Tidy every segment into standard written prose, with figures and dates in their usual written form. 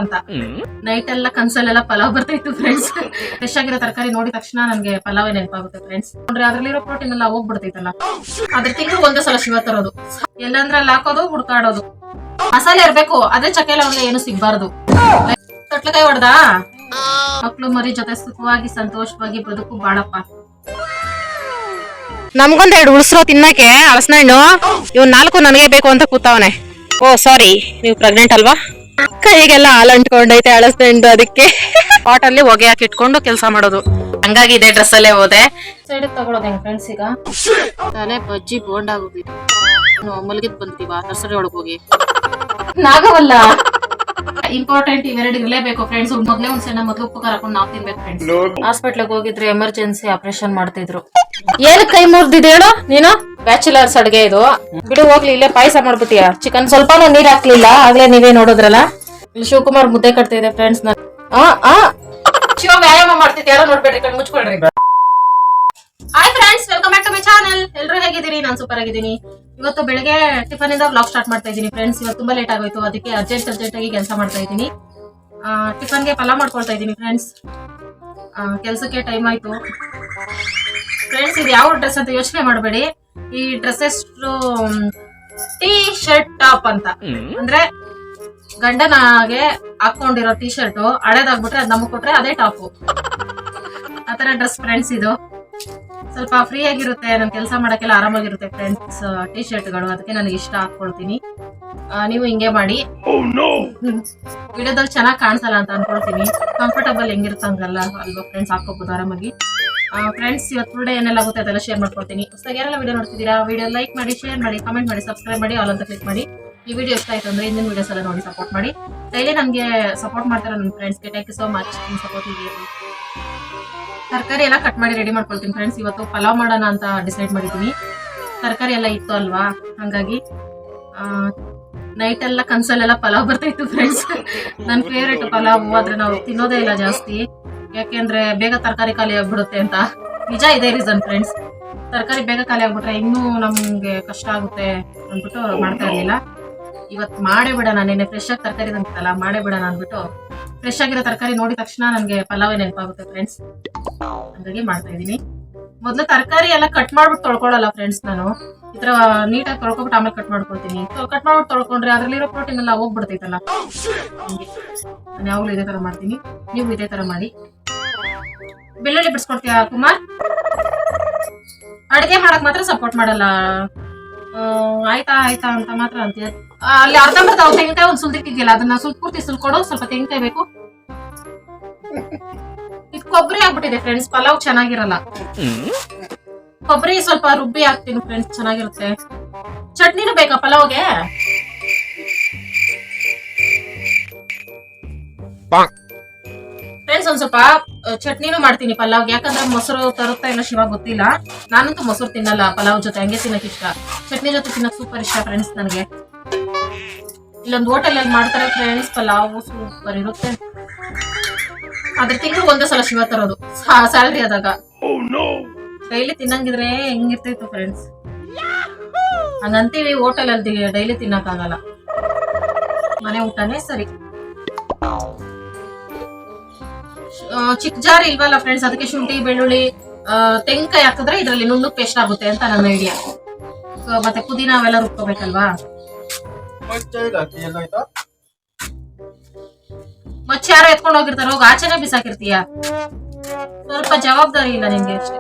ಅಂತ. ನೈಟ್ ಎಲ್ಲ ಕನ್ಸಲ್ಲೆಲ್ಲ ಪಲಾವ್ ಬರ್ತಾಯಿತ್ತು ಫ್ರೆಂಡ್ಸ್. ಫ್ರೆಶ್ ಆಗಿರೋ ತರಕಾರಿ ನೋಡಿದ ತಕ್ಷಣ ನನ್ಗೆ ಪಲಾವೇ ನೆನಪಾಗುತ್ತೆ ಫ್ರೆಂಡ್ಸ್. ನೋಡ್ರಿ ಅದ್ರಲ್ಲಿರೋ ಪ್ರೋಟೀನ್ ಎಲ್ಲ ಹೋಗ್ಬಿಡ್ತೈತಲ್ಲ. ಅದ್ರ ತಿಂಗಳು ಒಂದೇ ಸಲ ಶಿವ ತರೋದು, ಎಲ್ಲಂದ್ರೆ ಅಲ್ಲಿ ಹಾಕೋದು ಹುಡ್ಕಾಡೋದು. ಮಸಾಲೆ ಇರ್ಬೇಕು, ಅದೇ ಚಕ್ಕೆ ಲವಂಗ ಏನು ಸಿಗ್ಬಾರ್ದು. ತೊಟ್ಲಕಾಯಿ ಹೊಡ್ದ ಮಕ್ಳು ಮರಿ ಜೊತೆ ಸುಖವಾಗಿ ಸಂತೋಷವಾಗಿ ಬದುಕು ಬಾಳಪ್ಪ. ನಮ್ಗೊಂದೆರಡು ಉಳಿಸ್ರೋ ತಿನ್ನಕ್ಕೆ ಹಲಸಿನ ಹಣ್ಣು. ಇವ್ 4 ನನಗೆ ಬೇಕು ಅಂತ ಕೂತಾವನೆ. ಓ ಸಾರಿ, ನೀವು ಪ್ರೆಗ್ನೆಂಟ್ ಅಲ್ವಾ? ಕೈಗೆಲ್ಲ ಹಾಲು ಅಂಟ್ಕೊಂಡೈತೆ ಹಲಸಿನ ಹಣ್ಣು, ಅದಕ್ಕೆ ಪಾಟ್ ಅಲ್ಲಿ ಹೊಗೆ ಹಾಕಿ ಇಟ್ಕೊಂಡು ಕೆಲಸ ಮಾಡೋದು. ಹಂಗಾಗಿ ಇದೇ ಡ್ರೆಸ್ ಅಲ್ಲೇ ಹೋದೆ. ಸೈಡ್ ತಗೊಳೋದು ಹೆಂಗ್ ಫ್ರೆಂಡ್ಸ್? ಈಗ ತಲೆ ಬಜ್ಜಿ ಬೋಂಡ್ ಆಗೋಗಿದೆ. ಮಲಗಿದ್ ಬಂದಿವ ನರ್ಸರಿ ಒಳಗೆ ಹೋಗಿ ನಾಗವಲ್ಲ. ಇಂಪಾರ್ಟೆಂಟ್ ಇವೆರಡು ಇರ್ಲೇಬೇಕು ಫ್ರೆಂಡ್ಸ್. ಮೊದ್ಲೇ ಒಂದ್ ಸಣ್ಣ ಮೊದ್ಲು ಉಪ್ಪು ಹಾಕೊಂಡು ನಾವು ತಿನ್ಬೇಕು ಫ್ರೆಂಡ್ಸ್. ಹಾಸ್ಪಿಟ್ಲಿಗೆ ಹೋಗಿದ್ರೆ ಎಮರ್ಜೆನ್ಸಿ ಆಪರೇಷನ್ ಮಾಡ್ತಿದ್ರು. ಏನ್ ಕೈ ಮುರ್ದಿದ್ ಹೇಳು ನೀನು? ಬ್ಯಾಚುಲರ್ಸ್ ಅಡ್ಗೆ ಇದು ಬಿಡು, ಹೋಗ್ಲಿ. ಇಲ್ಲೇ ಪಾಯಸ ಮಾಡ್ಬಿಟ್ಟಿಯ. ಚಿಕನ್ ಸ್ವಲ್ಪನೂ ನೀರ್ ಹಾಕ್ಲಿಲ್ಲ, ಆಗ್ಲೇ ನೀವೇ ನೋಡಿದ್ರಲ್ಲ. ಇಲ್ಲಿ ಶಿವಕುಮಾರ್ ಮುದ್ದೆ ಕಟ್ತಿದೆ ಫ್ರೆಂಡ್ಸ್. ಶಿವ ವ್ಯಾಯಾಮ ಮಾಡ್ತಿದ್ದೆ, ಯಾರೋ ನೋಡ್ಬೇಡ್ರಿ, ಕಣ್ ಮುಚ್ಕೊಳ್ರಿ. Hi friends, welcome back to my channel. ಎಲ್ರು ಹೇಗಿದ್ದೀರಿ? ನಾನು ಸೂಪರ್ ಆಗಿದ್ದೀನಿ. ಇವತ್ತು ಬೆಳಗ್ಗೆ ಟಿಫನ್ ಇಂದ ವ್ಲಾಗ್ ಸ್ಟಾರ್ಟ್ ಮಾಡ್ತಾ ಇದ್ದೀನಿ ಫ್ರೆಂಡ್ಸ್. ಇವತ್ತು ತುಂಬಾ ಲೇಟ್ ಆಗೋಯ್ತು, ಅದಕ್ಕೆ ಅರ್ಜೆಂಟ್ ಆಗಿ ಕೆಲಸ ಮಾಡ್ತಾ ಇದ್ದೀನಿ. ಟಿಫನ್ಗೆ ಪಲಾವ್ ಮಾಡ್ಕೊಳ್ತಾ ಇದ್ದೀನಿ ಫ್ರೆಂಡ್ಸ್. ಕೆಲ್ಸಕ್ಕೆ ಟೈಮ್ ಆಯ್ತು ಫ್ರೆಂಡ್ಸ್. ಇದು ಯಾವ ಡ್ರೆಸ್ ಅಂತ ಯೋಚನೆ ಮಾಡಬೇಡಿ. ಈ ಡ್ರೆಸ್ಸಸ್ ಟೀ ಶರ್ಟ್ ಟಾಪ್ ಅಂತ, ಅಂದ್ರೆ ಗಂಡನಾಗೆ ಹಾಕೊಂಡಿರೋ ಟೀ ಶರ್ಟ್ ಹಳೇದಾಗ್ಬಿಟ್ರೆ ಅದ್ ನಮಗ್ ಕೊಟ್ರೆ ಅದೇ ಟಾಪು. ಆತರ ಡ್ರೆಸ್ ಫ್ರೆಂಡ್ಸ್. ಇದು ಸ್ವಲ್ಪ ಫ್ರೀ ಆಗಿರುತ್ತೆ, ನನ್ ಕೆಲಸ ಮಾಡಕ್ಕೆಲ್ಲ ಆರಾಮಾಗಿರುತ್ತೆ ಫ್ರೆಂಡ್ಸ್ ಟೀ ಶರ್ಟ್ಗಳು. ಅದಕ್ಕೆ ನನಗೆ ಇಷ್ಟ ಹಾಕೊಳ್ತೀನಿ. ನೀವು ಹಿಂಗೆ ಮಾಡಿ. ವಿಡಿಯೋದಲ್ಲಿ ಚೆನ್ನಾಗಿ ಕಾಣಿಸಲ್ಲ ಅಂತ ಅನ್ಕೊಳ್ತೀನಿ. ಕಂಫರ್ಟಬಲ್ ಹೆಂಗಿರುತ್ತಂಗಲ್ಲ ಅಲ್ವಾ ಫ್ರೆಂಡ್ಸ್, ಹಾಕೋಬಹುದು ಆರಾಮಾಗಿ. ಫ್ರೆಂಡ್ಸ್, ಇವತ್ತು ಫುಲ್ ಡೇ ಏನೆಲ್ಲ ಆಗುತ್ತೆ ಅದೆಲ್ಲ ಶೇರ್ ಮಾಡ್ಕೊಳ್ತೀನಿ. ಹೊಸದಾಗಿ ಯಾರೆಲ್ಲ ವಿಡಿಯೋ ನೋಡ್ತಿದ್ದೀರಾ, ವಿಡಿಯೋ ಲೈಕ್ ಮಾಡಿ, ಶೇರ್ ಮಾಡಿ, ಕಮೆಂಟ್ ಮಾಡಿ, ಸಬ್ಸ್ಕ್ರೈಬ್ ಮಾಡಿ, ಆಲ್ ಅಂತ ಕ್ಲಿಕ್ ಮಾಡಿ. ಈ ವಿಡಿಯೋ ಇಷ್ಟ ಆಯ್ತು ಅಂದ್ರೆ ಇಂದಿನ ವಿಡಿಯೋಸ್ ಎಲ್ಲ ನೋಡಿ ಸಪೋರ್ಟ್ ಮಾಡಿ. ಡೈಲಿ ನಮಗೆ ಸಪೋರ್ಟ್ ಮಾಡ್ತಾರೆ ನನ್ನ ಫ್ರೆಂಡ್ಸ್ಗೆ. ಥ್ಯಾಂಕ್ ಯು ಸೋ ಮಚ್ ನಿಮ್ಮ ಸಪೋರ್ಟ್. ಇದೆ ತರಕಾರಿ ಎಲ್ಲ ಕಟ್ ಮಾಡಿ ರೆಡಿ ಮಾಡ್ಕೊಳ್ತೀನಿ ಫ್ರೆಂಡ್ಸ್. ಇವತ್ತು ಪಲಾವ್ ಮಾಡೋಣ ಅಂತ ಡಿಸೈಡ್ ಮಾಡಿದ್ದೀನಿ. ತರಕಾರಿ ಎಲ್ಲ ಇತ್ತು ಅಲ್ವಾ, ಹಂಗಾಗಿ ನೈಟ್ ಎಲ್ಲ ಕನ್ಸಲ್ಲೆಲ್ಲ ಪಲಾವ್ ಬರ್ತಾಯಿತ್ತು ಫ್ರೆಂಡ್ಸ್. ನನ್ನ ಫೇವ್ರೇಟ್ ಪಲಾವ್. ಆದ್ರೆ ನಾವು ತಿನ್ನೋದೇ ಇಲ್ಲ ಜಾಸ್ತಿ, ಯಾಕೆಂದ್ರೆ ಬೇಗ ತರಕಾರಿ ಖಾಲಿ ಆಗ್ಬಿಡುತ್ತೆ ಅಂತ. ನಿಜ ಇದೇ ರೀಸನ್ ಫ್ರೆಂಡ್ಸ್. ತರಕಾರಿ ಬೇಗ ಖಾಲಿ ಆಗ್ಬಿಟ್ರೆ ಇನ್ನೂ ನಮ್ಗೆ ಕಷ್ಟ ಆಗುತ್ತೆ ಅಂದ್ಬಿಟ್ಟು ಮಾಡ್ತಾ ಇರ್ಲಿಲ್ಲ. ಇವತ್ತು ಮಾಡೇ ಬಿಡೋಣ. ನೆನ್ನೆ ಫ್ರೆಶ್ ಆಗಿ ತರಕಾರಿ ತಂತಲ್ಲ, ಮಾಡೇ ಬಿಡೋಣ ಅಂದ್ಬಿಟ್ಟು ಫ್ರೆಶ್ ಆಗಿರೋ ತರಕಾರಿ ನೋಡಿದ ತಕ್ಷಣ ನನ್ಗೆ ಪಲಾವೇ ನೆನಪಾಗುತ್ತೆ ಫ್ರೆಂಡ್ಸ್. ಹಾಗಾಗಿ ಮಾಡ್ತಾ ಇದ್ದೀನಿ. ಮೊದ್ಲು ತರಕಾರಿ ಎಲ್ಲ ಕಟ್ ಮಾಡ್ಬಿಟ್ಟು ತೊಳ್ಕೊಳ್ಳಲ್ಲ ಫ್ರೆಂಡ್ಸ್. ನಾನು ಈ ತರ ನೀಟಾಗಿ ತೊಳ್ಕೊಬಿಟ್ಟು ಆಮೇಲೆ ಕಟ್ ಮಾಡ್ಕೊಳ್ತೀನಿ. ಕಟ್ ಮಾಡ್ಬಿಟ್ಟು ತೊಳ್ಕೊಂಡ್ರೆ ಅದ್ರಲ್ಲಿರೋ ಪ್ರೋಟೀನ್ ಎಲ್ಲ ಹೋಗ್ಬಿಡ್ತೈತಲ್ಲ. ನಾನು ಯಾವಾಗಲೂ ಇದೇ ತರ ಮಾಡ್ತೀನಿ, ನೀವು ಇದೇ ತರ ಮಾಡಿ. ಬೆಳ್ಳುಳ್ಳಿ ಬಿಡಿಸ್ಕೊಡ್ತೀಯಾ ಕುಮಾರ್? ಅಡ್ಗೆ ಮಾಡಕ್ ಮಾತ್ರ ಸಪೋರ್ಟ್ ಮಾಡಲ್ಲ. ಆಯ್ತಾ ಅಂತ ಮಾತ್ರ ಅಂತೀಯ. ಅಲ್ಲಿ ಅರ್ಧಂಬರ್ಧ ತೆಂಗಿನಕಾಯಿ ಒಂದ್ ಸುಲ್ದಿಟ್ಟಿದ್ಯಲ್ಲ, ಅದನ್ನ ಸ್ವಲ್ಪ ಪೂರ್ತಿ ಸುಲ್ಕೊಡು. ಸ್ವಲ್ಪ ತೆಂಗಿನಕಾಯಿ ಬೇಕು. ಇದು ಕೊಬ್ಬರಿ ಆಗ್ಬಿಟ್ಟಿದೆ ಫ್ರೆಂಡ್ಸ್, ಪಲಾವ್ ಚೆನ್ನಾಗಿರಲ್ಲ. ಕೊಬ್ಬರಿ ಸ್ವಲ್ಪ ರುಬ್ಬಿ ಹಾಕ್ತೀನಿ ಫ್ರೆಂಡ್ಸ್, ಚೆನ್ನಾಗಿರುತ್ತೆ. ಚಟ್ನಿನೂ ಬೇಕಾ ಪಲಾವ್ಗೆ? ಫ್ರೆಂಡ್ಸ್ ಒಂದ್ ಸ್ವಲ್ಪ ಚಟ್ನಿನೂ ಮಾಡ್ತೀನಿ ಪಲಾವ್ಗೆ. ಯಾಕಂದ್ರೆ ಮೊಸರು ತರುತ್ತಾ ಇಲ್ಲ ಶಿವ ಗೊತ್ತಿಲ್ಲ. ನಾನಂತೂ ಮೊಸರು ತಿನ್ನಲ್ಲ ಪಲಾವ್ ಜೊತೆ, ಹಂಗೆ ತಿನ್ನಕ್ ಇಷ್ಟ. ಚಟ್ನಿ ಜೊತೆ ತಿನ್ನಕ್ ಸೂಪರ್ ಇಷ್ಟ ಫ್ರೆಂಡ್ಸ್ ನನಗೆ. ಇಲ್ಲೊಂದು ಹೋಟೆಲ್ ಅಲ್ಲಿ ಮಾಡ್ತಾರೆ ಫ್ರೆಂಡ್ಸ್, ಪಲಾವ್ ಸೂಪರ್ ಇರುತ್ತೆ. ಅದ್ರ ತಿಂಗಳು ಒಂದೇ ಸಲ ಶಿವ ತರೋದು, ಸ್ಯಾಲ್ರಿ ಆದಾಗ. ಡೈಲಿ ತಿನ್ನಂಗಿದ್ರೆ ಹೆಂಗಿರ್ತಿತ್ತು ಫ್ರೆಂಡ್ಸ್. ಹಂಗಂತೀವಿ, ಹೋಟೆಲ್ ಅಲ್ಲಿ ಡೈಲಿ ತಿನ್ನಕ್ ಆಗಲ್ಲ. ಮನೆ ಊಟನೇ ಸರಿ. ಚಿಕ್ಕ ಜಾರ್ ಇಲ್ವಲ್ಲ ಫ್ರೆಂಡ್ಸ್, ಅದಕ್ಕೆ ಶುಂಠಿ ಬೆಳ್ಳುಳ್ಳಿ ತೆಂಗಿನಕಾಯಿ ಹಾಕಿದ್ರೆ ಇದ್ರಲ್ಲಿ ನುಣ್ಣು ಪೇಸ್ಟ್ ಆಗುತ್ತೆ ಅಂತ ನನ್ನ ಐಡಿಯಾ. ಮತ್ತೆ ಪುದೀನ ಅವೆಲ್ಲ ರುಬ್ಕೋಬೇಕಲ್ವಾ. ಮಚ್ಚ ಯಾರೋ ಎತ್ಕೊಂಡು ಹೋಗಿರ್ತಾರ, ಹೋಗಿ ಆಚೆನೆ ಬಿಸಾಕಿರ್ತೀಯ. ಸ್ವಲ್ಪ ಜವಾಬ್ದಾರಿ ಇಲ್ಲ ನಿಮ್ಗೆ ಅಷ್ಟೇ.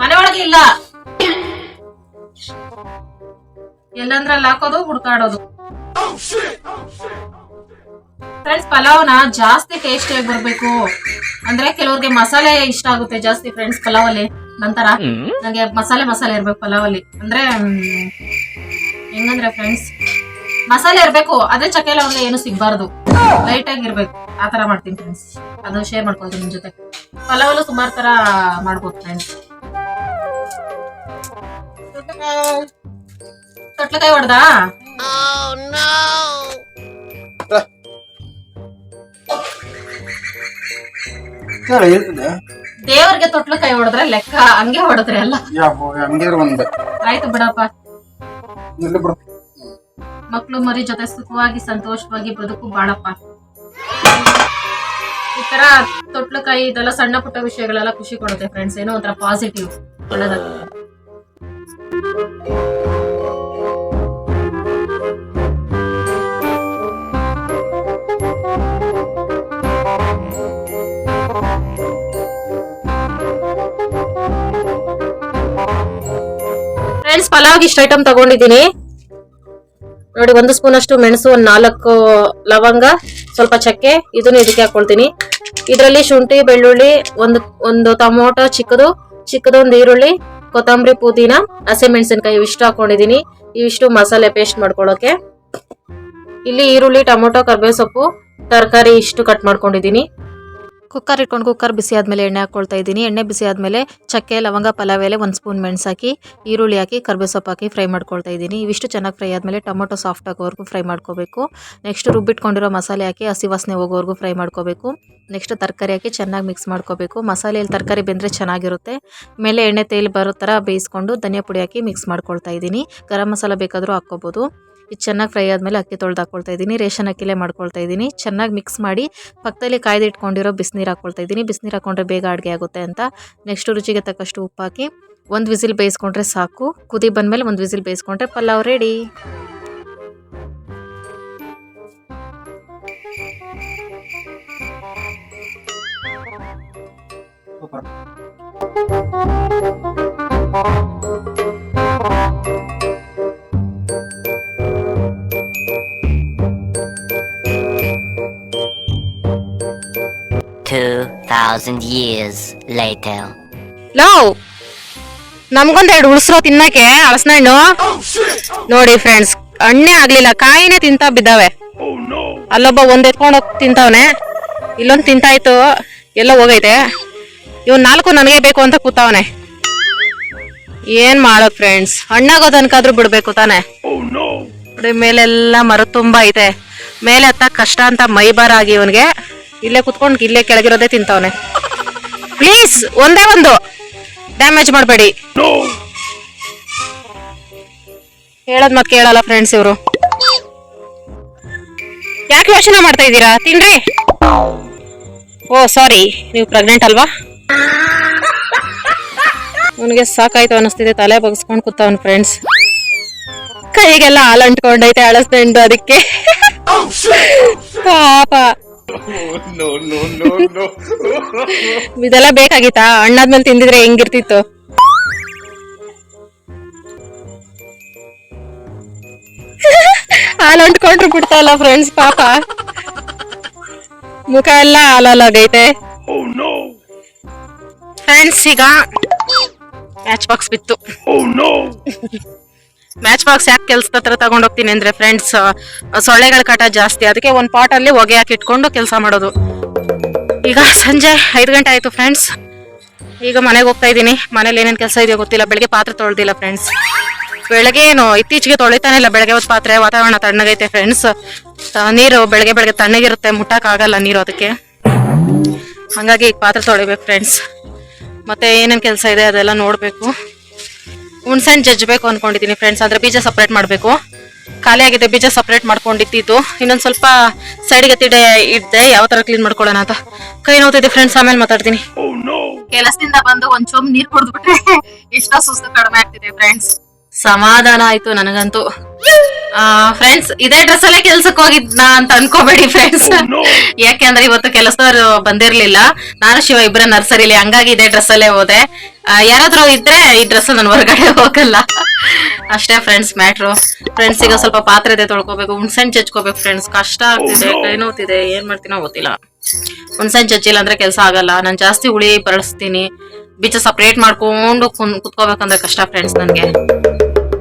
ಮನೆ ಒಳಗೆ ಇಲ್ಲ, ಎಲ್ಲಂದ್ರಲ್ಲಿ ಹಾಕೋದು ಹುಡ್ಕಾಡೋದು. ಫ್ರೆಂಡ್ಸ್, ಪಲಾವ್ನ ಜಾಸ್ತಿ ಟೇಸ್ಟಿಯಾಗಿ ಬರ್ಬೇಕು ಅಂದ್ರೆ ಕೆಲವ್ರಿಗೆ ಮಸಾಲೆ ಇಷ್ಟ ಆಗುತ್ತೆ ಜಾಸ್ತಿ ಫ್ರೆಂಡ್ಸ್ ಪಲಾವಲ್ಲಿ. ನಂತರ ನಂಗೆ ಮಸಾಲೆ ಇರ್ಬೇಕು ಪಲಾವಲ್ಲಿ. ಅಂದ್ರೆ ಹೆಂಗಂದ್ರೆ ಫ್ರೆಂಡ್ಸ್, ಮಸಾಲೆ ಇರ್ಬೇಕು, ಅದೇ ಚಕ್ಕೆ ಲವಂಗ ಏನು ಸಿಗ್ಬಾರ್ದು, ಲೈಟ್ ಆಗಿರ್ಬೇಕು. ಆತರ ಮಾಡ್ತೀನಿ ಫ್ರೆಂಡ್ಸ್. ಅದು ಶೇರ್ ಮಾಡ್ಕೊಳ್ತೀನಿ ನಿಮ್ ಜೊತೆ. ಪಲಾವಲ್ಲೂ ಸುಮಾರು ತರ ಮಾಡ್ಬೋದು ಫ್ರೆಂಡ್ಸ್. ತೊಟ್ಲಕಾಯಿ ಹೊಡ್ದ ದೇವರಿಗೆ ತೊಟ್ಲಕಾಯಿ ಹೊಡೆದ್ರೆ ಲೆಕ್ಕ, ಹಂಗೆ ಹೊಡೆದ್ರೆ ಅಲ್ಲ. ಆಯ್ತು ಬಿಡಪ್ಪ. ಮಕ್ಳು ಮರಿ ಜೊತೆ ಸುಖವಾಗಿ ಸಂತೋಷವಾಗಿ ಬದುಕು ಬಾಳಪ್ಪ. ಈ ತರ ತೊಟ್ಲಕಾಯಿ ಇದೆಲ್ಲ ಸಣ್ಣ ಪುಟ್ಟ ವಿಷಯಗಳೆಲ್ಲ ಖುಷಿ ಕೊಡುತ್ತೆ ಫ್ರೆಂಡ್ಸ್. ಏನೋ ಒಂಥರ ಪಾಸಿಟಿವ್ ಒಳ್ಳೆದಾಗುತ್ತೆ. ಫ್ರೆಂಡ್ಸ್, ಪಲಾವ್ಗೆ ಇಷ್ಟು ಐಟಮ್ ತಗೊಂಡಿದ್ದೀನಿ ನೋಡಿ. 1 ಸ್ಪೂನ್ ಅಷ್ಟು ಮೆಣಸು, 4 ಲವಂಗ, ಸ್ವಲ್ಪ ಚಕ್ಕೆ, ಇದನ್ನು ಇದಕ್ಕೆ ಹಾಕೊಳ್ತೀನಿ. ಇದರಲ್ಲಿ ಶುಂಠಿ, ಬೆಳ್ಳುಳ್ಳಿ, ಒಂದು ಟೊಮೊಟೊ ಚಿಕ್ಕದೊಂದು ಈರುಳ್ಳಿ, ಕೊತ್ತಂಬರಿ, ಪುದೀನ, ಹಸಿಮೆಣಸಿನಕಾಯಿ ಇವಿಷ್ಟು ಹಾಕೊಂಡಿದೀನಿ. ಇವಿಷ್ಟು ಮಸಾಲೆ ಪೇಸ್ಟ್ ಮಾಡ್ಕೊಳ್ಳೋಕೆ. ಇಲ್ಲಿ ಈರುಳ್ಳಿ, ಟೊಮೊಟೊ, ಕರ್ಬೇವು ಸೊಪ್ಪು, ತರಕಾರಿ ಇಷ್ಟು ಕಟ್ ಮಾಡ್ಕೊಂಡಿದೀನಿ. ಕುಕ್ಕರ್ ಇಟ್ಕೊಂಡು ಕುಕ್ಕರ್ ಬಿಸಿ ಆದ್ಮೇಲೆ ಎಣ್ಣೆ ಹಾಕೊಳ್ತಾ ಇದ್ದೀನಿ. ಎಣ್ಣೆ ಬಿಸಿ ಆದ್ಮೇಲೆ ಚಕ್ಕೆ, ಲವಂಗ, ಪಲಾವ್ ಎಲೆ, 1 ಸ್ಪೂನ್ ಮೆಣಸು ಹಾಕಿ, ಈರುಳ್ಳಿ ಹಾಕಿ, ಕರ್ಬೇವು ಸೊಪ್ಪು ಹಾಕಿ ಫ್ರೈ ಮಾಡ್ಕೊಳ್ತಾ ಇದ್ದೀನಿ. ಇವಿಷ್ಟು ಚೆನ್ನಾಗಿ ಫ್ರೈ ಆದ್ಮೇಲೆ ಟೊಮೊಟೊ ಸಾಫ್ಟ್ ಆಗೋವರೆಗೂ ಫ್ರೈ ಮಾಡ್ಕೋಬೇಕು. ನೆಕ್ಸ್ಟ್ ರುಬ್ಬಿಟ್ಕೊಂಡಿರೋ ಮಸಾಲೆ ಹಾಕಿ ಹಸಿ ವಾಸನೆ ಹೋಗೋವರೆಗೂ ಫ್ರೈ ಮಾಡ್ಕೋಬೇಕು. ನೆಕ್ಸ್ಟ್ ತರಕಾರಿ ಹಾಕಿ ಚೆನ್ನಾಗಿ ಮಿಕ್ಸ್ ಮಾಡ್ಕೋಬೇಕು. ಮಸಾಲೆಯಲ್ಲಿ ತರಕಾರಿ ಬೆಂದರೆ ಚೆನ್ನಾಗಿರುತ್ತೆ. ಮೇಲೆ ಎಣ್ಣೆ ತೇಲ್ ಬರೋ ಥರ ಬೇಯಿಸ್ಕೊಂಡು ಧನಿಯಾ ಪುಡಿ ಹಾಕಿ ಮಿಕ್ಸ್ ಮಾಡ್ಕೊಳ್ತಾ ಇದ್ದೀನಿ. ಗರಂ ಮಸಾಲ ಬೇಕಾದರೂ ಹಾಕ್ಕೋಬೋದು. ಇದು ಚೆನ್ನಾಗಿ ಫ್ರೈ ಆದಮೇಲೆ ಅಕ್ಕಿ ತೊಳೆದು ಹಾಕ್ಕೊಳ್ತಾ ಇದ್ದೀನಿ. ರೇಷನ್ ಅಕ್ಕಿಲೇ ಮಾಡ್ಕೊಳ್ತಾ ಇದ್ದೀನಿ. ಚೆನ್ನಾಗಿ ಮಿಕ್ಸ್ ಮಾಡಿ ಪಕ್ಕದಲ್ಲಿ ಕಾಯ್ದು ಇಟ್ಕೊಂಡಿರೋ ಬಿಸಿನೀರು ಹಾಕ್ಕೊಳ್ತಾ ಇದ್ದೀನಿ. ಬಿಸಿನೀರು ಹಾಕೊಂಡ್ರೆ ಬೇಗ ಅಡುಗೆ ಆಗುತ್ತೆ ಅಂತ. ನೆಕ್ಸ್ಟ್ ರುಚಿಗೆ ತಕ್ಕಷ್ಟು ಉಪ್ಪು ಹಾಕಿ 1 ವಿಸಿಲ್ ಬೇಯಿಸ್ಕೊಂಡ್ರೆ ಸಾಕು. ಕುದಿ ಬಂದಮೇಲೆ 1 ವಿಸಿಲ್ ಬೇಯಿಸ್ಕೊಂಡ್ರೆ pulao ready. $2,000 years later. Love, ನಮ್ಗೊಂದೆರಡು ಉಳಿಸ್ರೋ ತಿನ್ನಕ್ಕೆ ಹಲಸಿನ ಹಣ್ಣು. ನೋಡಿ ಫ್ರೆಂಡ್ಸ್, ಹಣ್ಣೆ ಆಗ್ಲಿಲ್ಲ, ಕಾಯಿನೇ ತಿಂತಾ ಬಿದ್ದಾವೆ. ಅಲ್ಲೊಬ್ಬ ಒಂದ್ ಎತ್ಕೊಂಡು ಹೋಗಿ ತಿಂತಾವನೆ, ಇಲ್ಲೊಂದು ತಿಂತಾಯ್ತು, ಎಲ್ಲ ಹೋಗೈತೆ. ಇವ್ 4 ನನಗೆ ಬೇಕು ಅಂತ ಕೂತಾವನೆ. ಏನ್ ಮಾಡೋದು ಫ್ರೆಂಡ್ಸ್, ಹಣ್ಣಾಗೋ ತನಕಾದ್ರೂ ಬಿಡ್ಬೇಕು ತಾನೆ. ನೋಡಿ ಮೇಲೆಲ್ಲ ಮರ ತುಂಬಾ ಐತೆ, ಮೇಲೆ ಹತ್ತ ಕಷ್ಟ ಅಂತ ಮೈ ಬಾರ ಆಗಿ ಇವನ್ಗೆ. ಇಲ್ಲೇ ಕುತ್ಕೊಂಡು ಇಲ್ಲೇ ಕೆಳಗಿರೋದೇ ತಿಂತಾವನೆ. ಪ್ಲೀಸ್ ಒಂದೇ ಒಂದು ಡ್ಯಾಮೇಜ್ ಮಾಡಬೇಡಿ. ಹೇಳೋದ್ ಮತ್ತೆ ಕೇಳಲ್ಲ ಫ್ರೆಂಡ್ಸ್ ಇವರು. ಯಾಕೆ ಯೋಚನೆ ಮಾಡ್ತಾ ಇದ್ದೀರಾ? ತಿನ್ರಿ. ಓ ಸಾರಿ, ನೀವು ಪ್ರೆಗ್ನೆಂಟ್ ಅಲ್ವಾ? ಅವನಿಗೆ ಸಾಕಾಯ್ತು ಅನಿಸ್ತಿದೆ, ತಲೆ ಬಗ್ಸ್ಕೊಂಡು ಕೂತವನ್ ಫ್ರೆಂಡ್ಸ್. ಕೈಗೆಲ್ಲ ಹಾಲು ಅಂಟ್ಕೊಂಡೈತೆ ಅಳಸ್ಕೊಂಡು, ಅದಕ್ಕೆ ಪಾಪ. ಇದೆಲ್ಲ ಬೇಕಾಗಿತ್ತಾ? ಹಣ್ಣಾದ್ಮೇಲೆ ತಿಂದಿದ್ರೆ ಹೆಂಗಿರ್ತಿತ್ತು? ಹಾಲು ಅಂಟ್ಕೊಂಡ್ರು ಬಿಡ್ತಾವಲ್ಲ ಫ್ರೆಂಡ್ಸ್, ಪಾಪ. ಮುಖ ಎಲ್ಲ ಹಾಲಾಗೈತೆ ಫ್ರೆಂಡ್ಸ್. ಈಗ ಮ್ಯಾಚ್ ಬಾಕ್ಸ್ ಬಿತ್ತು. ಮ್ಯಾಚ್ ಬಾಕ್ಸ್ ಯಾಕೆ ಕೆಲ್ಸದ ಹತ್ರ ತಗೊಂಡೋಗ್ತೀನಿ ಅಂದ್ರೆ ಫ್ರೆಂಡ್ಸ್, ಸೊಳ್ಳೆಗಳ ಕಾಟ ಜಾಸ್ತಿ, ಅದಕ್ಕೆ ಒಂದು ಪಾಟ್ ಅಲ್ಲಿ ಹೊಗೆ ಹಾಕಿ ಇಟ್ಕೊಂಡು ಕೆಲಸ ಮಾಡೋದು. ಈಗ ಸಂಜೆ 5 ಗಂಟೆ ಆಯ್ತು ಫ್ರೆಂಡ್ಸ್. ಈಗ ಮನೆಗೆ ಹೋಗ್ತಾ ಇದ್ದೀನಿ. ಮನೇಲಿ ಏನೇನು ಕೆಲಸ ಇದೆಯೋ ಗೊತ್ತಿಲ್ಲ. ಬೆಳಗ್ಗೆ ಪಾತ್ರೆ ತೊಳೆದಿಲ್ಲ ಫ್ರೆಂಡ್ಸ್. ಬೆಳಗ್ಗೆ ಏನು ಇತ್ತೀಚೆಗೆ ತೊಳಿತಾನೆ ಇಲ್ಲ ಬೆಳಗ್ಗೆ ಹೊತ್ತು ಪಾತ್ರೆ. ವಾತಾವರಣ ತಣ್ಣಗೈತೆ ಫ್ರೆಂಡ್ಸ್. ನೀರು ಬೆಳಗ್ಗೆ ತಣ್ಣಗಿರುತ್ತೆ, ಮುಟ್ಟಕ್ಕಾಗಲ್ಲ ನೀರು, ಅದಕ್ಕೆ ಹಂಗಾಗಿ ಈಗ ಪಾತ್ರೆ ತೊಳಿಬೇಕು ಫ್ರೆಂಡ್ಸ್. ಮತ್ತೆ ಏನೇನು ಕೆಲಸ ಇದೆ ಅದೆಲ್ಲ ನೋಡಬೇಕು. ಹುಣ್ಸೆಹಣ್ಣು ಜಜ್ಬೇಕು ಅನ್ಕೊಂಡಿದ್ದೀನಿ ಫ್ರೆಂಡ್ಸ್. ಅಂದ್ರೆ ಬೀಜ ಸಪ್ರೇಟ್ ಮಾಡಬೇಕು. ಖಾಲಿ ಆಗಿದೆ ಬೀಜ ಸಪ್ರೇಟ್ ಮಾಡ್ಕೊಂಡಿದ್ದು. ಇನ್ನೊಂದು ಸ್ವಲ್ಪ ಸೈಡ್ಗೆ ಇಡ್ದೆ ಯಾವ ತರ ಕ್ಲೀನ್ ಮಾಡ್ಕೊಳ್ಳೋಣ ಅಂತ. ಕೈ ನೋವ್ತಿದೆ ಫ್ರೆಂಡ್ಸ್, ಆಮೇಲೆ ಮಾತಾಡ್ತೀನಿ. ಕೆಲಸದಿಂದ ಬಂದು ಒಂದ್ ಚೊಂಬ್ ನೀರ್ ಕುಡಿದ್ಬಿಟ್ರೆ ಎಷ್ಟೋ ಸುಸ್ತು ಕಡಿಮೆ ಆಗ್ತಿದೆ ಫ್ರೆಂಡ್ಸ್. ಸಮಾಧಾನ ಆಯ್ತು ನನಗಂತೂ. ಫ್ರೆಂಡ್ಸ್, ಇದೇ ಡ್ರೆಸ್ ಅಲ್ಲೇ ಕೆಲ್ಸಕ್ಕೆ ಹೋಗಿದ್ನ ಅಂತ ಅನ್ಕೋಬೇಡಿ ಫ್ರೆಂಡ್ಸ್. ಯಾಕೆಂದ್ರೆ ಇವತ್ತು ಕೆಲಸದವ್ರು ಬಂದಿರ್ಲಿಲ್ಲ. ನಾನು ಶಿವ ಇಬ್ಬರೇ ನರ್ಸರಿಲಿ, ಹಂಗಾಗಿ ಇದೇ ಡ್ರೆಸ್ ಅಲ್ಲೇ ಹೋದೆ. ಯಾರಾದ್ರೂ ಇದ್ರೆ ಈ ಡ್ರೆಸ್ ನಾನು ಹೊರಗಡೆ ಹೋಗಲ್ಲ ಅಷ್ಟೇ ಫ್ರೆಂಡ್ಸ್ ಮ್ಯಾಟ್ರು. ಫ್ರೆಂಡ್ಸ್, ಈಗ ಸ್ವಲ್ಪ ಪಾತ್ರೆ ಇದೆ ತೊಳ್ಕೊಬೇಕು, ಹುಣ್ಸೆಹಣ್ಣು ಜಜ್ಕೋಬೇಕು ಫ್ರೆಂಡ್ಸ್. ಕಷ್ಟ ಆಗ್ತಿದೆ, ಕೈ ನೋವ್ತಿದೆ, ಏನ್ ಮಾಡ್ತೀನೋ ಗೊತ್ತಿಲ್ಲ. ಹುಣ್ಸೆಹಣ್ಣು ಜಜ್ಜಿಲ್ಲ ಅಂದ್ರೆ ಕೆಲಸ ಆಗಲ್ಲ. ನಾನು ಜಾಸ್ತಿ ಹುಳಿ ಬಳಸ್ತೀನಿ. ಬೀಜ ಸಪ್ರೇಟ್ ಮಾಡ್ಕೊಂಡು ಕುತ್ಕೋಬೇಕಂದ್ರೆ ಕಷ್ಟ ಫ್ರೆಂಡ್ಸ್ ನನ್ಗೆ.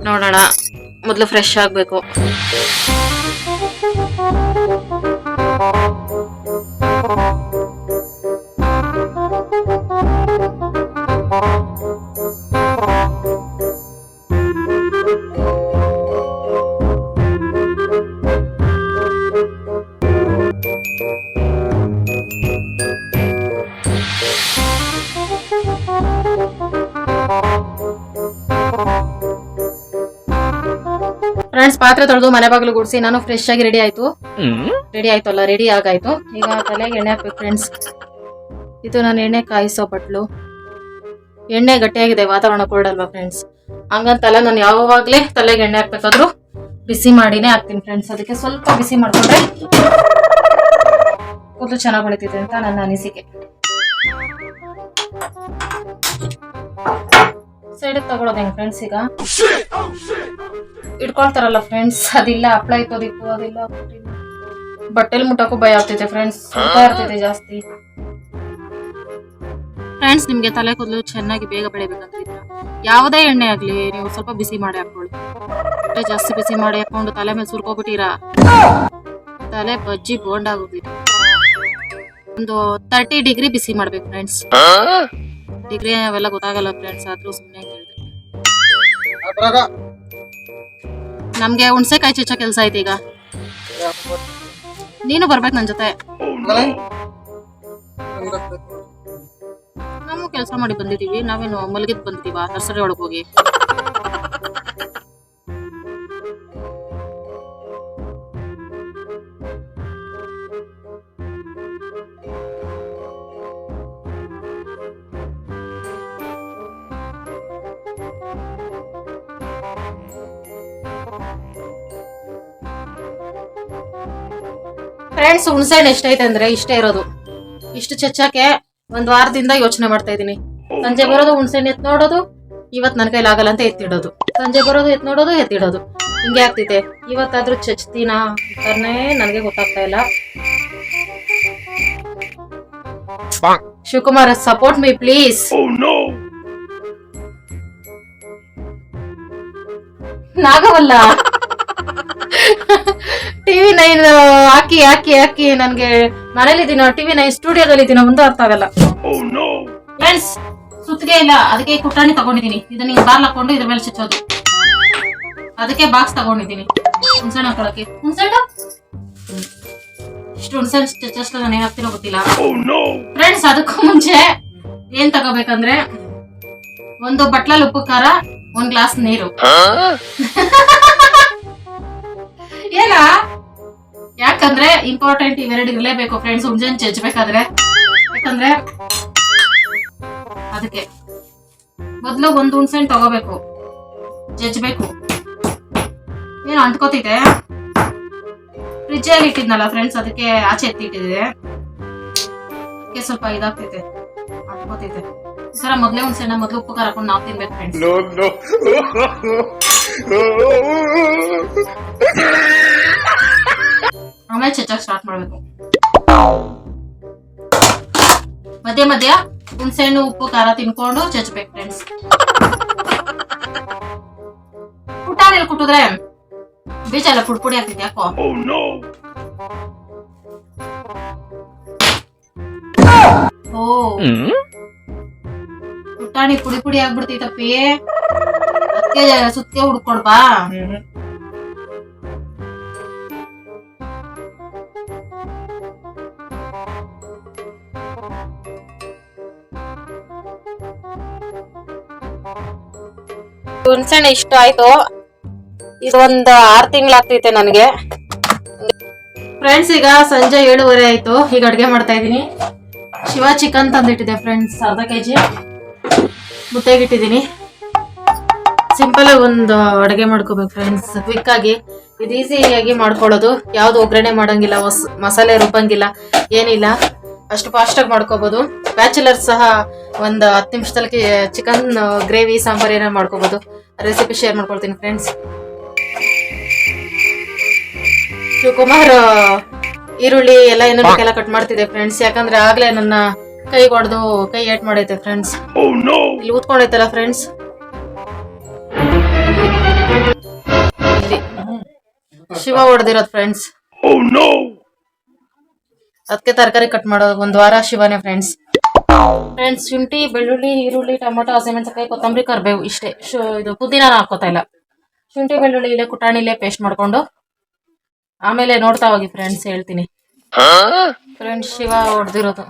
ನೋಡೋಣ, ಮೊದ್ಲು ಫ್ರೆಶ್ ಆಗ್ಬೇಕು. ಫ್ರೆಂಡ್ಸ್ ಪಾತ್ರೆ ತೊಳೆದು ಮನೆ ಬಾಗಿಲು ಗುಡಿಸಿ ನಾನು ಫ್ರೆಶ್ ಆಗಿ ರೆಡಿ ಆಯ್ತು ರೆಡಿ ಆಗಾಯ್ತು. ಈಗ ತಲೆಗೆ ಎಣ್ಣೆ ಹಾಕ್ಬೇಕು ಫ್ರೆಂಡ್ಸ್. ಇದು ನಾನು ಎಣ್ಣೆ ಕಾಯಿಸೋ ಬಟ್ಲು. ಎಣ್ಣೆ ಗಟ್ಟಿಯಾಗಿದೆ, ವಾತಾವರಣ ಕೋಲ್ಡ್ ಅಲ್ವಾ ಫ್ರೆಂಡ್ಸ್, ಹಂಗಂತಲ್ಲ ನಾನು ಯಾವಾಗ್ಲೇ ತಲೆಗೆ ಎಣ್ಣೆ ಹಾಕ್ಬೇಕಾದ್ರೂ ಬಿಸಿ ಮಾಡಿನೇ ಹಾಕ್ತೀನಿ ಫ್ರೆಂಡ್ಸ್. ಅದಕ್ಕೆ ಸ್ವಲ್ಪ ಬಿಸಿ ಮಾಡ್ಕೊಂಡ್ರೆ ಕೂದಲು ಚೆನ್ನಾಗಿ ಬೆಳಿತಿದೆ ಅಂತ ನನ್ನ ಅನಿಸಿಕೆ. ಸೈಡ್ ತಗೊಳೋದು ಹೆಂಗ್ ಫ್ರೆಂಡ್ಸ್, ಈಗ ಇಟ್ಕೊಳ್ತಾರಲ್ಲ ಫ್ರೆಂಡ್ಸ್, ಅದಿಲ್ಲ ಹಪ್ಳ ಇತ್ತೋದಿತ್ತು, ಅದಿಲ್ಲ ಬಟ್ಟೆಲಿ ಮುಟ್ಟಕ್ಕೂ ಭಯ ಆಗ್ತೈತೆ ಫ್ರೆಂಡ್ಸ್, ಇರ್ತೈತೆ ಜಾಸ್ತಿ. ಫ್ರೆಂಡ್ಸ್ ನಿಮ್ಗೆ ತಲೆ ಕೂದಲು ಚೆನ್ನಾಗಿ ಬೇಗ ಬೆಳಿಬೇಕಂತಿದ್ರ ಯಾವುದೇ ಎಣ್ಣೆ ಆಗ್ಲಿ ನೀವು ಸ್ವಲ್ಪ ಬಿಸಿ ಮಾಡಿ ಹಾಕೊಳ್ಳಿ. ಜಾಸ್ತಿ ಬಿಸಿ ಮಾಡಿ ಹಾಕೊಂಡು ತಲೆ ಮೇಲೆ ಸುರ್ಕೋಬಿಟ್ಟಿರಾ ತಲೆ ಬಜ್ಜಿ ಬೋಂಡ್ ಆಗೋದಿಲ್ಲ. ಒಂದು 30 ಡಿಗ್ರಿ ಬಿಸಿ ಮಾಡ್ಬೇಕು ಫ್ರೆಂಡ್ಸ್. ಡಿಗ್ರಿ ಅವೆಲ್ಲ ಗೊತ್ತಾಗಲ್ಲ ಫ್ರೆಂಡ್ಸ್, ಆದ್ರೂ ಸುಮ್ಮನೆ ಕೇಳಿದೆ. ನಮ್ಗೆ ಹುಣ್ಸೆಕಾಯಿ ಚಚ್ಚೋ ಕೆಲಸ ಐತಿ. ಈಗ ನೀನು ಬರ್ಬೇಕು ನನ್ ಜೊತೆ. ನಾವು ಕೆಲಸ ಮಾಡಿ ಬಂದಿದೀವಿ, ನಾವೇನು ಮಲಗಿದ್ ಬಂದಿದೀವ ನರ್ಸರಿ ಒಳಗೆ ಹೋಗಿ. ಫ್ರೆಂಡ್ಸ್ ಹುಣಸೆಹಣ್ಣು ಎಷ್ಟೈತೆ ಅಂದ್ರೆ ಇಷ್ಟೇ ಇರೋದು. ಇಷ್ಟು ಚಚ್ಚಾಕೆ ಒಂದ್ ವಾರದಿಂದ ಯೋಚನೆ ಮಾಡ್ತಾ ಇದೀನಿ. ಸಂಜೆ ಬರೋದು ಹುಣಸೆಹಣ್ಣು ಎತ್ ನೋಡೋದು, ಇವತ್ ನನ್ ಕೈಲಿ ಆಗಲ್ಲ ಅಂತ ಎತ್ತಿಡೋದು. ಸಂಜೆ ಬರೋದು ಎತ್ ನೋಡೋದು, ಎತ್ತಿಡೋದು, ಹಿಂಗೆ ಆಗ್ತೈತೆ. ಇವತ್ತಾದ್ರೂ ಚಚ್ತೀನ ಅಂತಾನೆ ನನಗೆ ಗೊತ್ತಾಗ್ತಾ ಇಲ್ಲ. Shivakumar support me please. Nagavalla TV9 ಹಾಕಿ ಹಾಕಿ ಹಾಕಿ ನನ್ಗೆ ಮನೇಲಿದ್ದೀನೋ TV9 ಸ್ಟುಡಿಯೋದಲ್ಲಿ ಇದೀನೋ ಒಂದು ಅರ್ಥ ಆಗಲ್ಲ ಫ್ರೆಂಡ್ಸ್. ಸುತ್ತಿಗೆ ಇಲ್ಲ, ಅದಕ್ಕೆ ಕುಟ್ಟಾಣಿ ತಗೊಂಡಿದೀನಿ. ಇದನ್ನ ಹಿಂಗ್ ಬಾರ್ಲ್ ಹಾಕೊಂಡು ಇದ್ರ ಮೇಲೆ ಚಚ್ಚೋದು. ಅದಕ್ಕೆ ಬಾಕ್ಸ್ ತಗೊಂಡಿದೀನಿ ಹುಣ್ಸೆಹಣ್ಣು ಹಾಕೊಳಕ್ಕೆ. ಹುಣ್ಸೆಹಣ್ಣು ಇಷ್ಟು ಹುಣ್ಸೆಹಣ್ಣು ಚಚ್ಚಷ್ಟು ನಾನು ಏನ್ ಹಾಕ್ತಿರೋ ಗೊತ್ತಿಲ್ಲ ಫ್ರೆಂಡ್ಸ್. ಅದಕ್ಕೂ ಮುಂಚೆ ಏನ್ ತಗೋಬೇಕಂದ್ರೆ ಒಂದು ಬಟ್ಲಲ್ಲಿ ಉಪ್ಪು ಖಾರ, 1 ಗ್ಲಾಸ್ ನೀರು. ಏನ ಯಾಕಂದ್ರೆ ಇಂಪಾರ್ಟೆಂಟ್ ಇವೆರಡು ಇರಲೇಬೇಕು ಫ್ರೆಂಡ್ಸ್ ಹುಣ್ಸೆಹಣ್ಣು ಚಚ್ಚಬೇಕಾದ್ರೆ. ಯಾಕಂದ್ರೆ ಅದಕ್ಕೆ ಮೊದ್ಲು ಒಂದು ಹುಣ್ಸೆಹಣ್ಣು ತಗೋಬೇಕು, ಜಜ್ಬೇಕು. ಏನು ಅಂಟ್ಕೋತಿದೆ, ಫ್ರಿಜ್ ಅಲ್ಲಿ ಇಟ್ಟಿದ್ನಲ್ಲ ಫ್ರೆಂಡ್ಸ್, ಅದಕ್ಕೆ ಆಚೆ ಎತ್ತಿಟ್ಟಿದೆ. ಅದಕ್ಕೆ ಸ್ವಲ್ಪ ಇದಾಗ್ತೈತೆ, ಅಂಟ್ಕೋತೈತೆ. ಈ ಸಲ ಮೊದ್ಲೇ ಹುಣ್ಸೆಹಣ್ಣು ಮೊದ್ಲು ಉಪ್ಪು ಖಾರ ಹಾಕೊಂಡು ನಾವು ತಿನ್ಬೇಕು ಫ್ರೆಂಡ್ಸ್. ಆಮೇಲೆ ಚಚ್ಚಕ್ ಸ್ಟಾರ್ಟ್ ಮಾಡ್ಬೇಕು. ಮಧ್ಯ ಮಧ್ಯ ಹುಣಸೆಹಣ್ಣು ಉಪ್ಪು ಖಾರ ತಿನ್ಕೊಂಡು ಚಚ್ಚಬೇಕು ಫ್ರೆಂಡ್ಸ್. ಕುಟ್ಟಾಣಿಯಲ್ಲಿ ಕುಟ್ಟಿದ್ರೆ ಬೀಜ ಎಲ್ಲ ಪುಡಿ ಪುಡಿ ಆಗ್ತೈತಿ. ಯಾಕೋ ಕುಟ್ಟಾಣಿ ಪುಡಿ ಪುಡಿ ಆಗ್ಬಿಡ್ತೈತಪ್ಪಿ, ಅದಕ್ಕೆ ಸುತ್ತಿಗೆ ಹುಡ್ಕೊಡ್ಬಾ. ಹುಣ್ಸೆಹಣ್ಣು ಇಷ್ಟ ಆಯ್ತು. ಇದು ಒಂದು 6 ತಿಂಗಳಾಗ್ತೈತೆ ನನಗೆ ಫ್ರೆಂಡ್ಸ್. ಈಗ ಸಂಜೆ 7:30 ಆಯ್ತು. ಈಗ ಅಡ್ಗೆ ಮಾಡ್ತಾ ಇದೀನಿ. ಶಿವ ಚಿಕನ್ ತಂದಿಟ್ಟಿದೆ ಫ್ರೆಂಡ್ಸ್, ಅರ್ಧ kg ಮುದ್ದೆಗಿಟ್ಟಿದ್ದೀನಿ. ಸಿಂಪಲ್ ಆಗಿ ಒಂದು ಅಡುಗೆ ಮಾಡ್ಕೋಬೇಕು ಫ್ರೆಂಡ್ಸ್, ಕ್ವಿಕ್ ಆಗಿ. ಇದು ಈಸಿಯಾಗಿ ಮಾಡ್ಕೊಳ್ಳೋದು, ಯಾವ್ದು ಒಗ್ಗರಣೆ ಮಾಡಂಗಿಲ್ಲ, ಮಸಾಲೆ ರುಬ್ಬಂಗಿಲ್ಲ, ಏನಿಲ್ಲ. ಅಷ್ಟು ಫಾಸ್ಟ್ ಆಗಿ ಮಾಡ್ಕೋಬಹುದು. ಬ್ಯಾಚುಲರ್ ಸಹ ಒಂದು 10 ನಿಮಿಷದಲ್ಲಿ ಚಿಕನ್ ಗ್ರೇವಿ ಸಾಂಬಾರ್ ಏನೋ ಮಾಡ್ಕೋಬಹುದು. ರೆಸಿಪಿ ಶೇರ್ ಮಾಡ್ಕೊಳ್ತೀನಿ ಫ್ರೆಂಡ್ಸ್. ಶಿವಕುಮಾರ್ ಈರುಳ್ಳಿ ಎಲ್ಲ ಏನಕ್ಕೆಲ್ಲ ಕಟ್ ಮಾಡ್ತಿದೆ ಫ್ರೆಂಡ್ಸ್, ಯಾಕಂದ್ರೆ ಆಗ್ಲೇ ನನ್ನ ಕೈ ಹೊಡೆದು ಕೈ ಏಟ್ ಮಾಡೈತೆ ಫ್ರೆಂಡ್ಸ್. ಇಲ್ಲಿ ಊದ್ಕೊಂಡೈತಲ್ಲ ಫ್ರೆಂಡ್ಸ್, ಇಲ್ಲಿ ಶಿವ ಹೊಡೆದಿರೋದು ಫ್ರೆಂಡ್ಸ್. ಅದಕ್ಕೆ ತರಕಾರಿ ಕಟ್ ಮಾಡೋದು 1 ವಾರ ಶಿವನೇ ಫ್ರೆಂಡ್ಸ್. ಶುಂಠಿ, ಬೆಳ್ಳುಳ್ಳಿ, ಈರುಳ್ಳಿ, ಟೊಮೊಟೊ, ಹಸಿಮೆಣಸಿನಕಾಯಿ, ಕೊತ್ತಂಬರಿ, ಕರಿಬೇವು ಇಷ್ಟೇ. ಇದು ಪುದೀನ ಹಾಕೋತಾ ಇಲ್ಲ. ಶುಂಠಿ ಬೆಳ್ಳುಳ್ಳಿ ಇಲ್ಲೇ ಕುಟಾಣಿಲೇ ಪೇಸ್ಟ್ ಮಾಡ್ಕೊಂಡು ಆಮೇಲೆ ನೋಡ್ತಾ ಹೋಗಿ ಫ್ರೆಂಡ್ಸ್, ಹೇಳ್ತೀನಿ ಫ್ರೆಂಡ್ಸ್. ಶಿವ ಹೊಡೆದಿರೋದು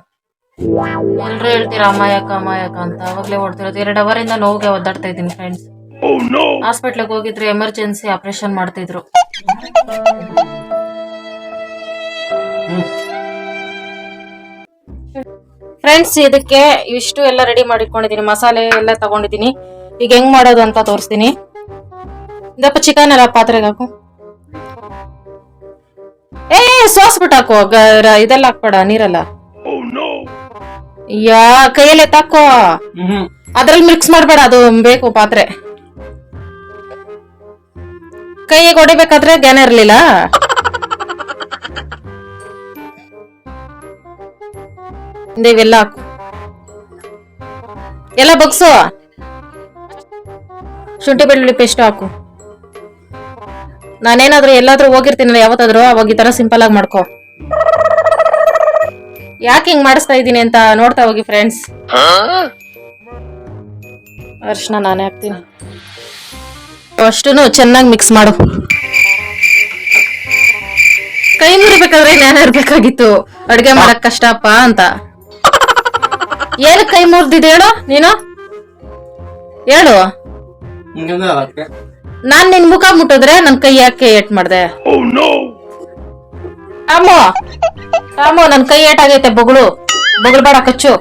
ಎಲ್ರು ಹೇಳ್ತೀರಾ ಅಮಾಯಕ ಅಮಾಯಕ ಅಂತ, ಅವಾಗ್ಲೇ ಹೊಡೆದಿರೋದು. 2 ಅವರಿಂದ ನೋವಿಗೆ ಒದ್ದಾಡ್ತಾ ಇದ್ದೀನಿ ಫ್ರೆಂಡ್ಸ್. ಹಾಸ್ಪಿಟ್ಲಿಗೆ ಹೋಗಿದ್ರೆ ಎಮರ್ಜೆನ್ಸಿ ಆಪರೇಷನ್ ಮಾಡ್ತಿದ್ರು. ಫ್ರೆಂಡ್ಸ್, ಇದಕ್ಕೆ ಇಷ್ಟು ಎಲ್ಲ ರೆಡಿ ಮಾಡಿಟ್ಕೊಂಡಿದೀನಿ, ಮಸಾಲೆ ಎಲ್ಲ ತಗೊಂಡಿದೀನಿ. ಈಗ ಹೆಂಗ್ ಮಾಡೋದು ಅಂತ ತೋರಿಸ್ತೀನಿ. ಇದಪ್ಪ ಚಿಕನ್ ಎಲ್ಲ ಪಾತ್ರೆಗೆ ಹಾಕು. ಸೋಸ್ಬಿಟ್ಟು ಹಾಕು, ಇದೆಲ್ಲ ಹಾಕ್ಬೇಡ, ನೀರಲ್ಲ. ಯಾ ಕೈಯಲ್ಲೇ ತಾಕೋ, ಅದ್ರಲ್ಲಿ ಮಿಕ್ಸ್ ಮಾಡ್ಬೇಡ, ಅದು ಬೇಕು ಪಾತ್ರೆ. ಕೈಗೆ ಹೊಡಿಬೇಕಾದ್ರೆ ಜ್ಞಾನ ಇರ್ಲಿಲ್ಲ. ಇವೆಲ್ಲ ಹಾಕು, ಎಲ್ಲ ಬಗ್ಸು. ಶುಂಠಿ ಬೆಳ್ಳುಳ್ಳಿ ಪೇಸ್ಟ್ ಹಾಕು. ನಾನೇನಾದ್ರೂ ಎಲ್ಲಾದ್ರೂ ಹೋಗಿರ್ತೀನಲ್ಲ ಯಾವತ್ತಾದ್ರೂ, ಅವಾಗ ಈ ತರ ಸಿಂಪಲ್ ಆಗಿ ಮಾಡ್ಕೋ. ಯಾಕೆ ಹಿಂಗ್ ಮಾಡಿಸ್ತಾ ಇದ್ದೀನಿ ಅಂತ ನೋಡ್ತಾ ಹೋಗಿ ಫ್ರೆಂಡ್ಸ್. ಅರ್ಶಿನ ನಾನೇ ಹಾಕ್ತೀನಿ. ಅಷ್ಟನ್ನು ಚೆನ್ನಾಗಿ ಮಿಕ್ಸ್ ಮಾಡು. ಕೈ ಮುರಿಬೇಕಾದ್ರೆ ಜ್ಞಾನ ಇರ್ಬೇಕಾಗಿತ್ತು, ಅಡ್ಗೆ ಮಾಡಕ್ ಕಷ್ಟಪ್ಪ ಅಂತ. ಏನು ಕೈ ಮುರಿದಿದೆ ಹೇಳು ನೀನು, ಹೇಳು. ನಾನ್ ನಿನ್ ಮುಖ ಮುಟ್ಟಿದ್ರೆ ನನ್ ಕೈ ಯಾಕೆ ಏಟ್ ಮಾಡ್ದೆ? ರಾಮು ನನ್ ಕೈ ಏಟಾಗೈತೆ, ಬೊಗಳ್ಬೇಡ, ಕಚ್ಚು.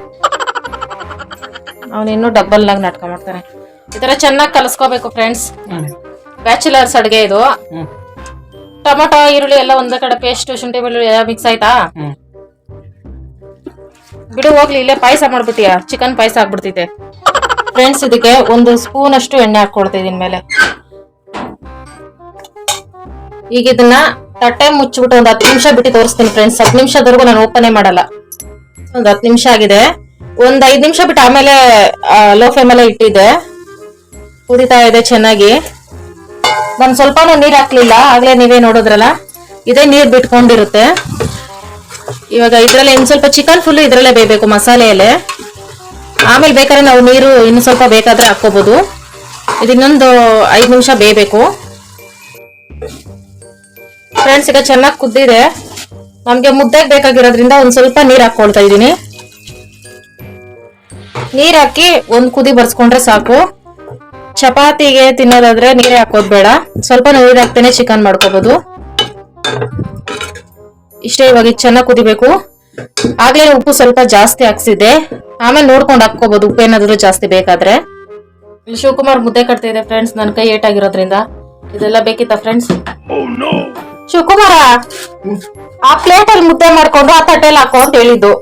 ಅವನಿನ್ನೂ ಡಬ್ಬಲ್ ಆಗಿ ನಾಟಕ ಮಾಡ್ತಾನೆ. ಈ ತರ ಚೆನ್ನಾಗಿ ಕಲಸ್ಕೋಬೇಕು ಫ್ರೆಂಡ್ಸ್. ಬ್ಯಾಚುಲರ್ಸ್ ಅಡ್ಗೆ ಇದು. ಟೊಮೊಟೊ ಈರುಳ್ಳಿ ಎಲ್ಲ ಒಂದೇ ಕಡೆ ಪೇಸ್ಟ್, ಶುಂಠಿ ಬೆಳ್ಳುಳ್ಳಿ ಎಲ್ಲ ಮಿಕ್ಸ್ ಆಯ್ತಾ? ಬಿಡು ಹೋಗ್ಲಿ, ಇಲ್ಲೇ ಪಾಯಸ ಮಾಡ್ಬಿಟ್ಟಿಯಾ, ಚಿಕನ್ ಪಾಯಸ ಆಗ್ಬಿಡ್ತೈತೆ. ಫ್ರೆಂಡ್ಸ್, ಇದಕ್ಕೆ 1 ಸ್ಪೂನ್ ಅಷ್ಟು ಎಣ್ಣೆ ಹಾಕೊಳ್ತಾ ಇದೀನಿ ಮೇಲೆ. ಈಗ ಇದನ್ನ ತಟ್ಟೆ ಮುಚ್ಚಿಬಿಟ್ಟು 10 ನಿಮಿಷ ಬಿಟ್ಟು ತೋರಿಸ್ತೀನಿ ಫ್ರೆಂಡ್ಸ್. 10 ನಿಮಿಷದವರೆಗೂ ನಾನು ಓಪನ್ ಮಾಡಲ್ಲ. 10 ನಿಮಿಷ ಆಗಿದೆ. 5 ನಿಮಿಷ ಬಿಟ್ಟು ಆಮೇಲೆ ಲೋ ಫ್ಲೇಮ್ ಅಲ್ಲೇ ಇಟ್ಟಿದ್ದೆ. ಕುದಿತಾ ಇದೆ ಚೆನ್ನಾಗಿ. ನಾನು ಸ್ವಲ್ಪನೂ ನೀರ್ ಹಾಕ್ಲಿಲ್ಲ, ಆಗ್ಲೇ ನೀವೇ ನೋಡಿದ್ರಲ್ಲ, ಇದೇ ನೀರ್ ಬಿಟ್ಕೊಂಡಿರುತ್ತೆ. ಇವಾಗ ಇದ್ರಲ್ಲೇ ಇನ್ ಸ್ವಲ್ಪ ಚಿಕನ್ ಫುಲ್ ಇದ್ರಲ್ಲೇ ಬೇಯಬೇಕು, ಮಸಾಲೆಯಲ್ಲೇ. ಆಮೇಲೆ ಬೇಕಾದ್ರೆ ನಾವು ನೀರು ಇನ್ನು ಸ್ವಲ್ಪ ಬೇಕಾದ್ರೆ ಹಾಕೋಬಹುದು. ಇದನ್ನೊಂದು 5 ನಿಮಿಷ ಬೇಯಬೇಕು ಫ್ರೆಂಡ್ಸ್. ಈಗ ಚೆನ್ನಾಗಿ ಕುದ್ದಿದೆ. ನಮ್ಗೆ ಮುದ್ದೆಗೆ ಬೇಕಾಗಿರೋದ್ರಿಂದ ಒಂದ್ ಸ್ವಲ್ಪ ನೀರ್ ಹಾಕೊಳ್ತಾ ಇದೀನಿ. ನೀರ್ ಹಾಕಿ 1 ಕುದಿ ಬರ್ಸ್ಕೊಂಡ್ರೆ ಸಾಕು. ಚಪಾತಿಗೆ ತಿನ್ನೋದಾದ್ರೆ ನೀರೇ ಹಾಕೋದ್ ಬೇಡ, ಸ್ವಲ್ಪ ನೀರ್ ಹಾಕ್ತೇನೆ ಚಿಕನ್ ಮಾಡ್ಕೋಬಹುದು. ಇಷ್ಟೇ. ಇವಾಗ ಚೆನ್ನಾಗಿ ಕುದಿಬೇಕು. ಆಗ್ಲೇ ಉಪ್ಪು ಸ್ವಲ್ಪ ಜಾಸ್ತಿ ಹಾಕ್ಸಿದ್ದೆ, ಆಮೇಲೆ ನೋಡ್ಕೊಂಡು ಹಾಕೋಬಹುದು ಉಪ್ಪೇನಾದ್ರೂ ಜಾಸ್ತಿ ಬೇಕಾದ್ರೆ. ಇಲ್ಲಿ ಶಿವಕುಮಾರ್ ಮುದ್ದೆ ಕಟ್ತಾ ಇದೆ ಫ್ರೆಂಡ್ಸ್, ನನ್ ಕೈ ಏಟಾಗಿರೋದ್ರಿಂದ. ಇದೆಲ್ಲ ಬೇಕಿತ್ತ ಫ್ರೆಂಡ್ಸ್? ಶಿವಕುಮಾರ, ಆ ಪ್ಲೇಟ್ ಅಲ್ಲಿ ಮುದ್ದೆ ಮಾಡ್ಕೊಂಡು ಆ ತಟ್ಟೆಯಲ್ಲಿ ಹಾಕೋ ಅಂತ ಹೇಳಿದ್ದು.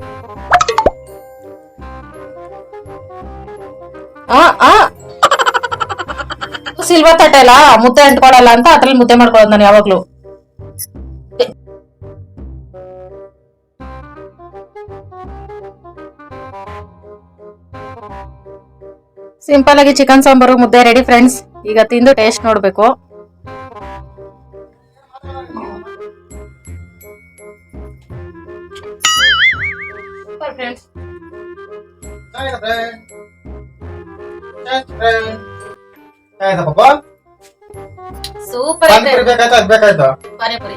ಸಿಲ್ವರ್ ತಟ್ಟೆ ಅಲ್ಲ, ಮುದ್ದೆ ಅಂಟ್ಕೊಳಲ್ಲ ಅಂತ ಅದ್ರಲ್ಲಿ ಮುದ್ದೆ ಮಾಡ್ಕೊಳ್ಳೋದು ನಾನು ಯಾವಾಗ್ಲೂ. ಸಿಂಪಲ್ ಆಗಿ ಚಿಕನ್ ಸಾಂಬಾರು ಮುದ್ದೆ ರೆಡಿ ಫ್ರೆಂಡ್ಸ್. ಈಗ ತಿಂದು ಟೇಸ್ಟ್ ನೋಡ್ಬೇಕು. ಸೂಪರ್ ಇದೆ. ಪಾನಿಪುರಿ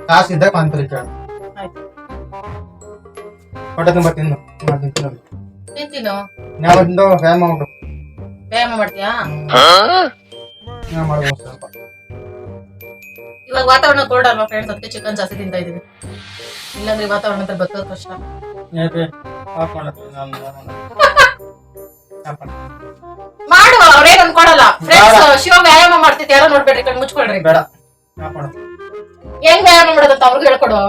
ಕಾಸಿದ್ದ ಪಾನಿಪುರಿ ಹೊಟ್ಟೆ ತುಂಬ ತಿನ್ನು. ತಿಂತೀನೋ ಯಾವತ್ತಿಂದ ವ್ಯಾಯಾಮ ಮಾಡ್ತೀಯಾ? ಮಾಡ್ಬೋದು ಸ್ವಲ್ಪ. ಇವಾಗ ವಾತಾವರಣ ಕೋಲ್ಡ್ ಅಲ್ವಾ ಫ್ರೆಂಡ್ಸ್, ಅದಕ್ಕೆ ಚಿಕನ್ ಜಾಸ್ತಿ ತಿಂತಾ ಇದೀವಿ. ಇಲ್ಲಾಂದ್ರೆ ವಾತಾವರಣದಲ್ಲಿ ಬದುಕೋದು ಕಷ್ಟ. ಮಾಡು, ಅವ್ರೇನ್ ಅನ್ಕೊಡಲ್ಲ ಫ್ರೆಂಡ್ಸ್. ಶಿವ ವ್ಯಾಯಾಮ ಮಾಡ್ತಿದ್ದ, ಯಾರೋ ನೋಡ್ಬೇಡ್ರಿ, ಕಣ್ ಮುಚ್ಕೊಳ್ರಿ. ಬೇಡ. ಹೆಂಗ್ ವ್ಯಾಯಾಮ ಮಾಡೋದಂತ ಅವ್ರಿಗೆ ಹೇಳ್ಕೊಡು.